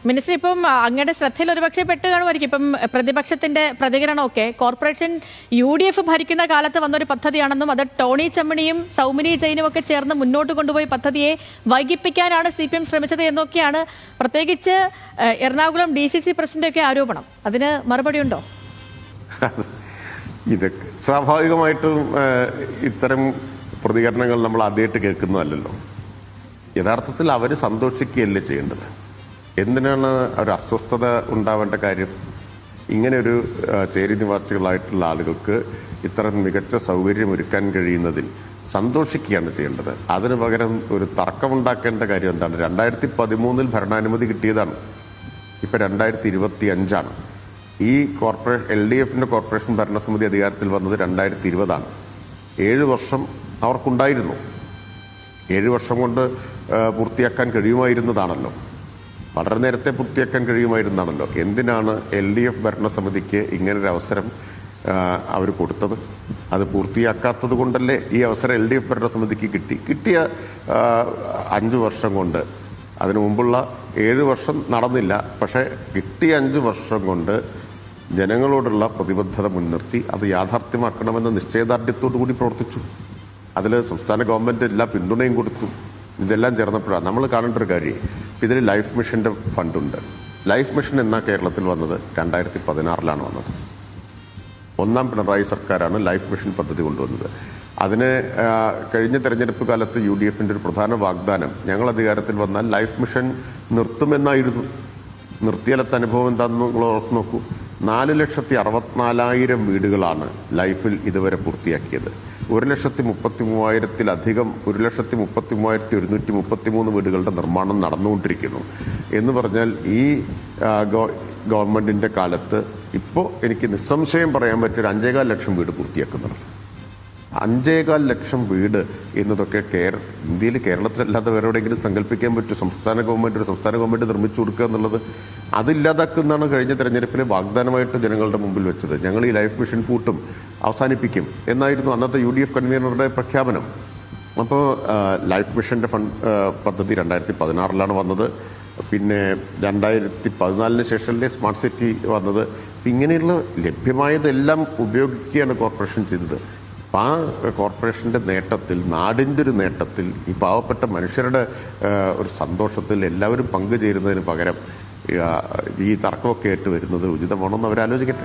Minister, ഇപ്പം അങ്ങയുടെ ശ്രദ്ധയിൽ ഒരുപക്ഷെ പെട്ട് കാണുമായിരിക്കും. ഇപ്പം പ്രതിപക്ഷത്തിന്റെ പ്രതികരണമൊക്കെ കോർപ്പറേഷൻ UDF ഭരിക്കുന്ന കാലത്ത് വന്നൊരു പദ്ധതിയാണെന്നും അത് ടോണി ചെമ്മണിയും സൗമിനി ജെയിനും ഒക്കെ ചേർന്ന് മുന്നോട്ട് കൊണ്ടുപോയി പദ്ധതിയെ വൈകിപ്പിക്കാനാണ് CPM ശ്രമിച്ചത് എന്നൊക്കെയാണ് പ്രത്യേകിച്ച് എറണാകുളം DCC പ്രസിഡന്റ് ഒക്കെ ആരോപണം. അതിന് മറുപടി ഉണ്ടോ? ഇത് സ്വാഭാവികമായിട്ടും ഇത്തരം പ്രതികരണങ്ങൾ നമ്മൾ ആദ്യമായിട്ട് കേൾക്കുന്നതല്ലോ. യഥാർത്ഥത്തിൽ അവർ സന്തോഷിക്കുകയല്ലേ ചെയ്യേണ്ടത്. എന്തിനാണ് ഒരു അസ്വസ്ഥത ഉണ്ടാവേണ്ട കാര്യം? ഇങ്ങനെ ഒരു ചേരി നിവാസികളായിട്ടുള്ള ആളുകൾക്ക് ഇത്ര മികച്ച സൗകര്യം ഒരുക്കാൻ കഴിയുന്നതിൽ സന്തോഷിക്കുകയാണ് ചെയ്യേണ്ടത്. അതിന് പകരം ഒരു തർക്കമുണ്ടാക്കേണ്ട കാര്യം എന്താണ്? 2013 ഭരണാനുമതി കിട്ടിയതാണ്, ഇപ്പം 2025. ഈ കോർപ്പറേഷൻ LDFന്റെ കോർപ്പറേഷൻ ഭരണസമിതി അധികാരത്തിൽ വന്നത് 2020. 7 വർഷം അവർക്കുണ്ടായിരുന്നു. 7 വർഷം കൊണ്ട് പൂർത്തിയാക്കാൻ കഴിയുമായിരുന്നതാണല്ലോ, വളരെ നേരത്തെ പൂർത്തിയാക്കാൻ കഴിയുമായിരുന്നാണല്ലോ. എന്തിനാണ് LDF ഭരണസമിതിക്ക് ഇങ്ങനൊരു അവസരം അവർ കൊടുത്തത്? അത് പൂർത്തിയാക്കാത്തത് കൊണ്ടല്ലേ ഈ അവസരം LDF ഭരണസമിതിക്ക് കിട്ടിയ 5 വർഷം കൊണ്ട്. അതിനു മുമ്പുള്ള 7 വർഷം നടന്നില്ല. പക്ഷേ കിട്ടിയ 5 വർഷം കൊണ്ട് ജനങ്ങളോടുള്ള പ്രതിബദ്ധത മുൻനിർത്തി അത് യാഥാർത്ഥ്യമാക്കണമെന്ന നിശ്ചയദാർഢ്യത്തോടു കൂടി പ്രവർത്തിച്ചു. അതിൽ സംസ്ഥാന ഗവൺമെൻറ് എല്ലാ പിന്തുണയും കൊടുത്തു. ഇതെല്ലാം ചേർന്നപ്പോഴാണ് നമ്മൾ കാണേണ്ട ഒരു കാര്യം. ഇതിൽ ലൈഫ് മിഷൻ്റെ ഫണ്ടുണ്ട്. ലൈഫ് മിഷൻ എന്ന കേരളത്തിൽ വന്നത് 2016 വന്നത്. 1ാം പിണറായി സർക്കാരാണ് ലൈഫ് മിഷൻ പദ്ധതി കൊണ്ടുവന്നത്. അതിന് കഴിഞ്ഞ തെരഞ്ഞെടുപ്പ് കാലത്ത് UDFന്റെ ഒരു പ്രധാന വാഗ്ദാനം, ഞങ്ങൾ അധികാരത്തിൽ വന്നാൽ ലൈഫ് മിഷൻ നിർത്തുമെന്നായിരുന്നു. നിർത്തിയാലത്തെ അനുഭവം എന്താണെന്ന് നിങ്ങൾ ഓർത്ത് നോക്കൂ. 4,64,000 വീടുകളാണ് ലൈഫിൽ ഇതുവരെ പൂർത്തിയാക്കിയത്. 1,33,000-ലധികം 1,33,133 വീടുകളുടെ നിർമ്മാണം നടന്നുകൊണ്ടിരിക്കുന്നു. എന്ന് പറഞ്ഞാൽ ഈ ഗവൺമെന്റിന്റെ കാലത്ത് ഇപ്പോൾ എനിക്ക് നിസ്സംശയം പറയാൻ പറ്റിയൊരു 5.25 ലക്ഷം വീട് പൂർത്തിയാക്കുന്നുണ്ട്. 5.25 ലക്ഷം വീട് എന്നതൊക്കെ ഇന്ത്യയിൽ, കേരളത്തിലല്ലാതെ വേറെ എവിടെയെങ്കിലും സങ്കല്പിക്കാൻ പറ്റും? സംസ്ഥാന ഗവൺമെന്റ് നിർമ്മിച്ചു കൊടുക്കുക എന്നുള്ളത് അതില്ലാതാക്കുന്നതാണ് കഴിഞ്ഞ തെരഞ്ഞെടുപ്പിലെ വാഗ്ദാനമായിട്ട് ജനങ്ങളുടെ മുമ്പിൽ വെച്ചത്. ഞങ്ങൾ ഈ ലൈഫ് മിഷൻ പൂട്ടും, അവസാനിപ്പിക്കും എന്നായിരുന്നു അന്നത്തെ UDF കൺവീനറുടെ പ്രഖ്യാപനം. അപ്പോൾ ലൈഫ് മിഷന്റെ പദ്ധതി 2016 വന്നത്. പിന്നെ 2014 ശേഷമല്ലേ സ്മാർട്ട് സിറ്റി വന്നത്. ഇങ്ങനെയുള്ള ലഭ്യമായതെല്ലാം ഉപയോഗിക്കുകയാണ് കോർപ്പറേഷൻ ചെയ്തത്. ആ കോർപ്പറേഷൻ്റെ നേട്ടത്തിൽ, നാടിൻ്റെ ഒരു നേട്ടത്തിൽ, ഈ പാവപ്പെട്ട മനുഷ്യരുടെ ഒരു സന്തോഷത്തിൽ എല്ലാവരും പങ്കുചേരുന്നതിന് പകരം ഈ തർക്കമൊക്കെ ആയിട്ട് വരുന്നത് ഉചിതമാണോ എന്ന് അവരാലോചിക്കട്ടെ.